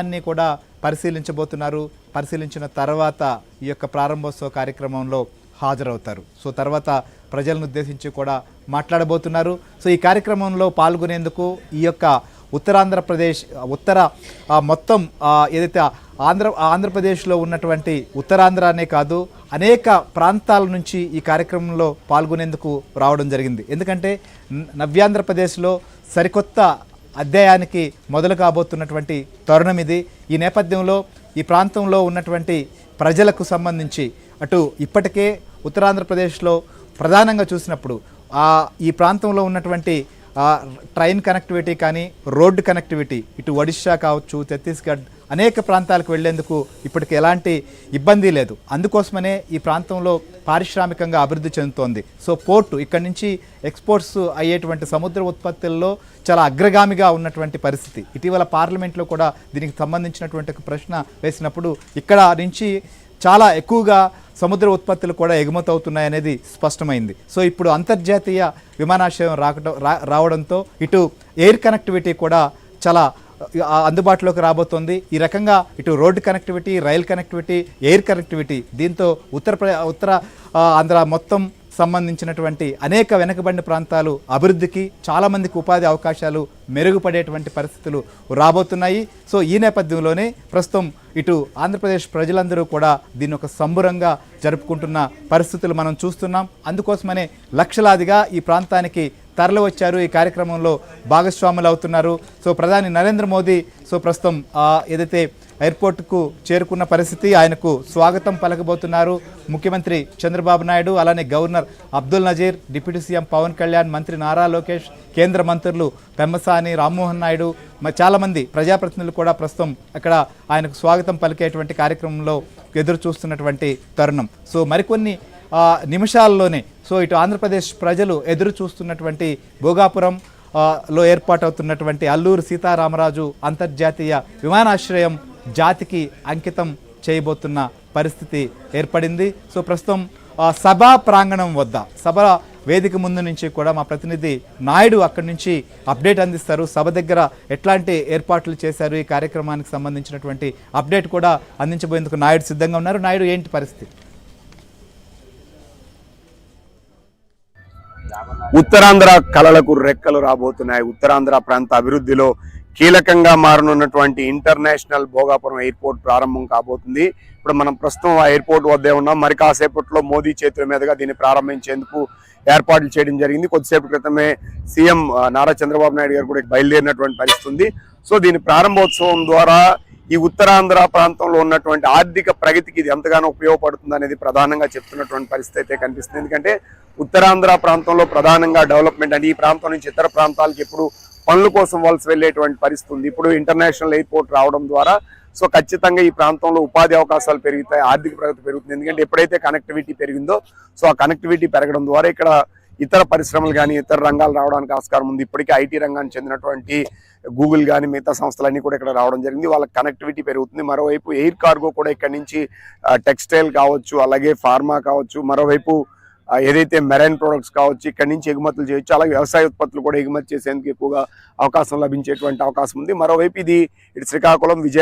అన్ని కూడా పరిశీలించబోతున్నారు. పరిశీలించిన తర్వాత ఈ యొక్క ప్రారంభోత్సవ కార్యక్రమంలో హాజరవుతారు. సో తర్వాత ప్రజలను ఉద్దేశించి కూడా మాట్లాడబోతున్నారు. సో ఈ కార్యక్రమంలో పాల్గొనేందుకు ఈ యొక్క ఉత్తరాంధ్రప్రదేశ్ మొత్తం ఏదైతే ఆంధ్రప్రదేశ్లో ఉన్నటువంటి ఉత్తరాంధ్రనే కాదు అనేక ప్రాంతాల నుంచి ఈ కార్యక్రమంలో పాల్గొనేందుకు రావడం జరిగింది. ఎందుకంటే నవ్యాంధ్రప్రదేశ్లో సరికొత్త అధ్యాయానికి మొదలు కాబోతున్నటువంటి తరుణం ఇది. ఈ నేపథ్యంలో ఈ ప్రాంతంలో ఉన్నటువంటి ప్రజలకు సంబంధించి అటు ఇప్పటికే ఉత్తరాంధ్రప్రదేశ్లో ప్రధానంగా చూసినప్పుడు ఈ ప్రాంతంలో ఉన్నటువంటి ట్రైన్ కనెక్టివిటీ కానీ రోడ్డు కనెక్టివిటీ ఇటు ఒడిశా కావచ్చు, ఛత్తీస్గఢ్ అనేక ప్రాంతాలకు వెళ్లేందుకు ఇప్పటికి ఎలాంటి ఇబ్బంది లేదు. అందుకోసమనే ఈ ప్రాంతంలో పారిశ్రామికంగా అభివృద్ధి చెందుతోంది. సో పోర్టు ఇక్కడి నుంచి ఎక్స్పోర్ట్స్ అయ్యేటువంటి సముద్ర ఉత్పత్తుల్లో చాలా అగ్రగామిగా ఉన్నటువంటి పరిస్థితి. ఇటీవల పార్లమెంట్లో కూడా దీనికి సంబంధించినటువంటి ప్రశ్న వేసినప్పుడు ఇక్కడ నుంచి చాలా ఎక్కువగా సముద్ర ఉత్పత్తులు కూడా ఎగుమతి అవుతున్నాయనేది స్పష్టమైంది. సో ఇప్పుడు అంతర్జాతీయ విమానాశ్రయం రావడంతో ఇటు ఎయిర్ కనెక్టివిటీ కూడా చాలా అందుబాటులోకి రాబోతోంది. ఈ రకంగా ఇటు road connectivity, rail connectivity, air connectivity దీంతో ఉత్తర ఆంధ్ర మొత్తం సంబంధించినటువంటి అనేక వెనుకబడిన ప్రాంతాలు అభివృద్ధికి చాలామందికి ఉపాధి అవకాశాలు మెరుగుపడేటువంటి పరిస్థితులు రాబోతున్నాయి. సో ఈ నేపథ్యంలోనే ప్రస్తుతం ఇటు ఆంధ్రప్రదేశ్ ప్రజలందరూ కూడా దీన్ని ఒక సంబురంగా జరుపుకుంటున్న పరిస్థితులు మనం చూస్తున్నాం. అందుకోసమనే లక్షలాదిగా ఈ ప్రాంతానికి తరలి వచ్చారు, ఈ కార్యక్రమంలో భాగస్వాములు అవుతున్నారు. సో ప్రధాని నరేంద్ర మోదీ ప్రస్తుతం ఏదైతే ఎయిర్పోర్టుకు చేరుకున్న పరిస్థితి, ఆయనకు స్వాగతం పలకబోతున్నారు ముఖ్యమంత్రి చంద్రబాబు నాయుడు, అలానే governor Abdul Nazeer, deputy CM Pawan Kalyan, మంత్రి నారా లోకేష్, కేంద్ర మంత్రులు పెమ్మసాని, రామ్మోహన్ నాయుడు, చాలామంది ప్రజాప్రతినిధులు కూడా ప్రస్తుతం అక్కడ ఆయనకు స్వాగతం పలికేటువంటి కార్యక్రమంలో ఎదురు చూస్తున్నటువంటి తరుణం. సో మరికొన్ని నిమిషాల్లోనే ఇటు ఆంధ్రప్రదేశ్ ప్రజలు ఎదురు చూస్తున్నటువంటి భోగాపురం లో ఏర్పాటవుతున్నటువంటి అల్లూరు సీతారామరాజు అంతర్జాతీయ విమానాశ్రయం జాతికి అంకితం చేయబోతున్న పరిస్థితి ఏర్పడింది. సో ప్రస్తుతం సభా ప్రాంగణం వద్ద సభ వేదిక ముందు నుంచి కూడా మా ప్రతినిధి నాయుడు అక్కడి నుంచి అప్డేట్ అందిస్తారు. సభ దగ్గర ఎట్లాంటి ఏర్పాట్లు చేశారు, ఈ కార్యక్రమానికి సంబంధించినటువంటి అప్డేట్ కూడా అందించబోయేందుకు నాయుడు సిద్ధంగా ఉన్నారు. నాయుడు, ఏంటి పరిస్థితి? ఉత్తరాంధ్ర కళలకు రెక్కలు రాబోతున్నాయి. ఉత్తరాంధ్ర ప్రాంత అభివృద్ధిలో కీలకంగా మారనున్నటువంటి ఇంటర్నేషనల్ భోగాపురం ఎయిర్పోర్ట్ ప్రారంభం కాబోతుంది. ఇప్పుడు మనం ప్రస్తుతం ఆ ఎయిర్పోర్ట్ వద్దే ఉన్నాం. మరి కాసేపట్లో మోదీ చేతుల మీదుగా దీన్ని ప్రారంభించేందుకు ఏర్పాట్లు చేయడం జరిగింది. కొద్దిసేపు క్రితమే సీఎం నారా చంద్రబాబు నాయుడు గారు కూడా బయలుదేరినటువంటి పరిస్థితి ఉంది. సో దీని ప్రారంభోత్సవం ద్వారా ఈ ఉత్తరాంధ్ర ప్రాంతంలో ఉన్నటువంటి ఆర్థిక ప్రగతికి ఇది ఎంతగానో ఉపయోగపడుతుంది అనేది ప్రధానంగా చెప్తున్నటువంటి పరిస్థితి అయితే కనిపిస్తుంది. ఎందుకంటే ఉత్తరాంధ్ర ప్రాంతంలో ప్రధానంగా డెవలప్మెంట్ అంటే ఈ ప్రాంతం నుంచి ఇతర ప్రాంతాలకు ఎప్పుడు పనుల కోసం వలస వెళ్ళేటువంటి పరిస్థితి ఉంది. ఇప్పుడు ఇంటర్నేషనల్ ఎయిర్పోర్ట్ రావడం ద్వారా సో ఖచ్చితంగా ఈ ప్రాంతంలో ఉపాధి అవకాశాలు పెరుగుతాయి, ఆర్థిక ప్రగతి పెరుగుతుంది. ఎందుకంటే ఎప్పుడైతే కనెక్టివిటీ పెరిగిందో సో ఆ కనెక్టివిటీ పెరగడం ద్వారా ఇక్కడ ఇతర పరిశ్రమలు కానీ ఇతర రంగాలు రావడానికి ఆస్కారం ఉంది. ఇప్పటికే ఐటీ రంగానికి చెందినటువంటి గూగుల్ కానీ మిగతా సంస్థలన్నీ కూడా ఇక్కడ రావడం జరిగింది. వాళ్ళకి కనెక్టివిటీ పెరుగుతుంది. మరోవైపు ఎయిర్ కార్గో కూడా ఇక్కడ నుంచి టెక్స్టైల్ కావచ్చు, అలాగే ఫార్మా కావచ్చు, మరోవైపు ఏదైతే మెరైన్ ప్రొడక్ట్స్ కావచ్చు ఇక్కడ నుంచి ఎగుమతులు చేయొచ్చు. అలాగే వ్యవసాయ ఉత్పత్తులు కూడా ఎగుమతి చేసేందుకు ఎక్కువగా అవకాశం లభించేటువంటి అవకాశం ఉంది. మరోవైపు ఇది ఇటు శ్రీకాకుళం, విజయనగరం